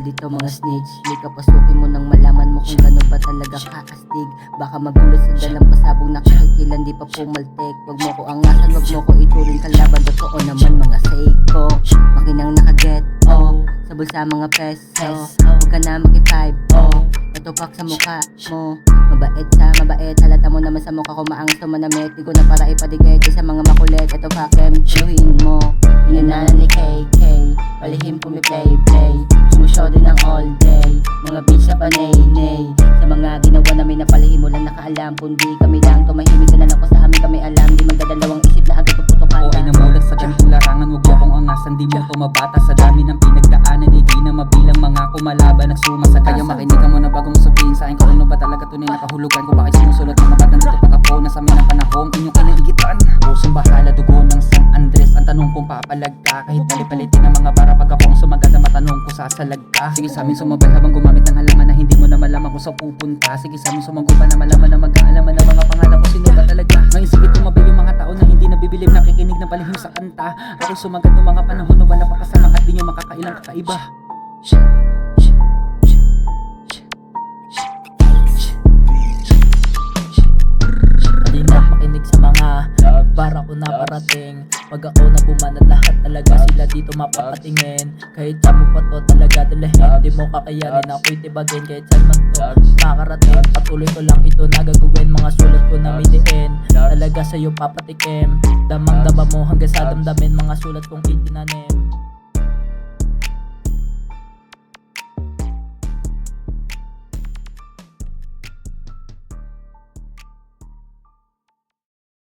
dito mga snitch. Di ka pasukin mo nang malaman mo kung gano'n ba talaga kaastig. Baka magulat sa dalang pasabog na kakikilan di pa pumaltek. Wag mo ko angasan, wag mo ko ituring kalaban. Totoo naman mga seiko, makinang nakaget sa bulsa mga peso. Huwag ka na maki-5 natupak sa mukha mo. Mabait, halata mo naman sa mukha ko maangas to manamit. Di ko na para ipadigay sa mga makulit. Ito pakem, suluhin mo. Inanana ni KK, palihim ko may play. Sumushow din ng all day, mga bitch na panay-nay. Sa mga ginawa namin na palihim mo lang nakaalam. Kundi kami lang tumahimik ka lang ako sa amin kami alam. Di magdadalawang isip na agad puputukan. O ay namulat sa ganitong larangan, huwag mo kong angasan. Di mo tumabata sa dami ng pinagdaanan. Hindi na mabilang mga kumalaban nagsumasagasan. Kaya makinig ka muna bagong sabihin sa akin kung ano ba talaga tunay na kahulugan. Kung bakit sinusulat mga batang dito patapo na sa amin ang panahong inyong kinaigitan. Pusong bahala, dugo ng San Andres. Ang tanong kung papalag ka, kahit palipalitin ang mga bara. Pag akong sumagat ang matanong ko sasalag ka. Sige sa amin sumabay habang gumamit ng halaman na hindi mo na malaman kung saan pupunta. Sige sa amin sumagupa na malaman na mag-aalaman ng mga pangalan kung sino ba talaga. Ngayon sige tumabay yung mga tao na hindi nabibilib, nakikinig ng palihim sa kanta. Ako'y sumagat ng mga panahon na wala pa kasamang at di nyo makakailang kakaiba. Halina't makinig sa mga para ko na parating. Pag ako na bumanat lahat talaga sila dito mapapatingin. Kahit saan mo pa to talaga dalahin, di mo kakayanin ako'y tibagin. Kahit saan man to makarating, patuloy ko lang ito nagagawin. Mga sulat ko na midiin, talaga sa'yo papatikim. Damang dama mo hanggang sa damdamin, mga sulat kong itinanim.